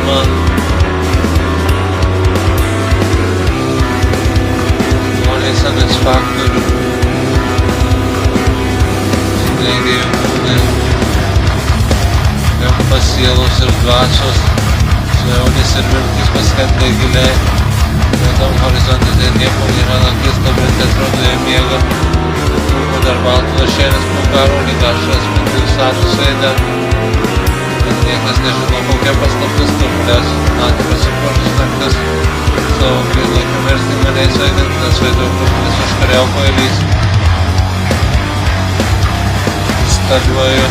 skausmą. Žmonės X faktorių sudegė jų kūnai, limfos, sielos ir dvasios, svajonės ir viltys paskendė giliai. Juodam horizonte ten nieko nėra, naktis labirinte atrodo jie miega. Dar baltų lašėlis po karo lyg ašras mintis status veide. Bet niekas nežino, kokia paslaptis turblės. Naktį pasipuošus naktis. Savo laiką mirsti maniais vaidintas vaiduoklis užkariauko eilys. Instaliuoju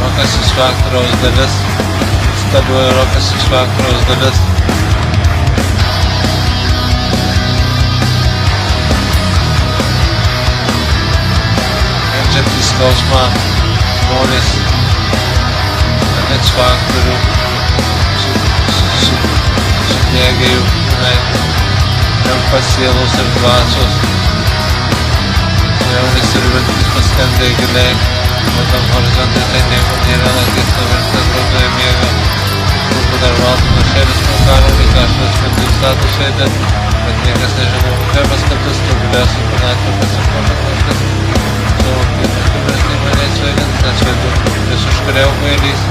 rokas X faktoriaus dalis. Instaliuoju rokas X faktoriaus dalis. Kenčiantys skausmą žmonės X faktorių sudegė jų kūnai, limfos, sielos ir dvasios, svajonės ir viltys paskendė giliai. Juodam horizonte ten nieko nėra, naktis labirinte atrodo jie miega. Rūpų dar baltų lašėlis po karo lyg ašras mintis status veide. Bet niekas nežino, kokia paskaptis turblės su pilnatvė pasipuošus naktis. Savo laiką mirsti maniais vaidintas vaiduoklis užkariauko eilys.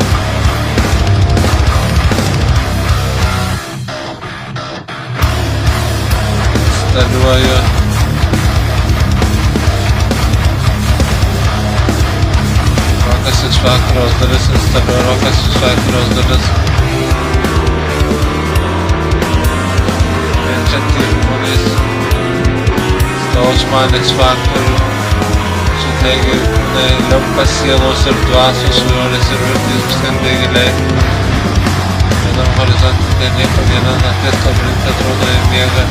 Instaliuoju rokas X faktoriaus dalis. Instaliuoju rokas X faktoriaus dalis. Kenčiantys žmonės skausmą X faktorių sudegė jų kūnai, limfos, sielos ir dvasios, svajonės ir viltys paskendė giliai. Juodam horizonte ten nieko nėra, naktis labirinte atrodo jie miega.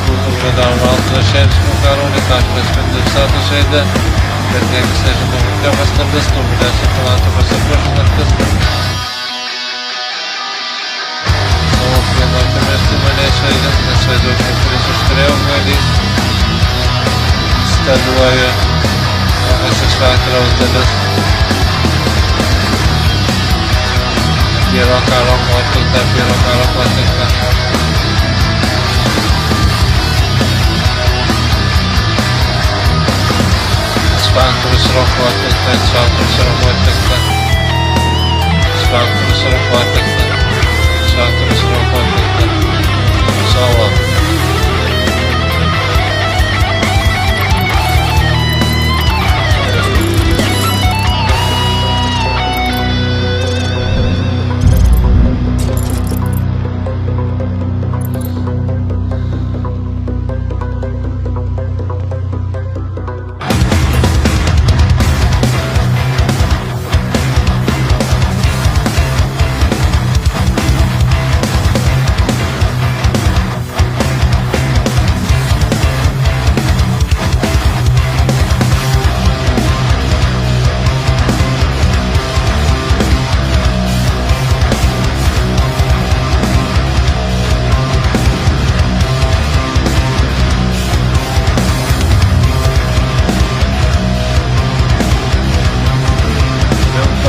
Rūpų dar baltų lašėlis po karo lyg ašras mintis status veide. Bet niekas nežino, kokia paslaptis turblės su pilnatvė pasipuošus naktis. Savo laiką mirsti maniais vaidintas vaiduoklis užkariauko eilys. Instaliuoju rokas X faktoriaus dalis. Piero karo atlikta, Piero karo atlikta. X faktorius roko atlikta, X faktorius roko atlikta. X faktorius roko atlikta. X faktorius roko atlikta. Solo.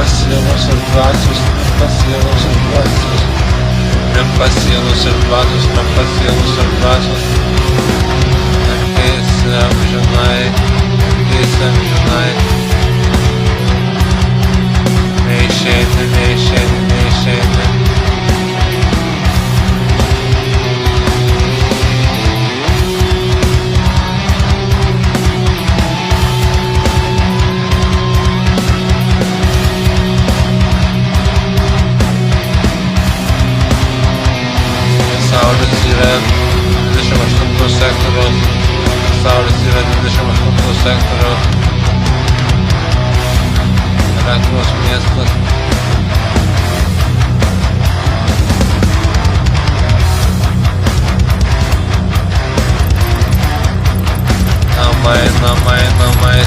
Sielos ir dvasios, limfos, sielos ir dvasios, limfos, sielos ir dvasios, limfos, sielos ir dvasios. Naktis amžinai, naktis amžinai. Neišeini, neišeini, neišeini. Pasaulis yra 28 sektoriaus. Pasaulis yra 28 sektoriaus. Elektros miestas. Namai, namai, namai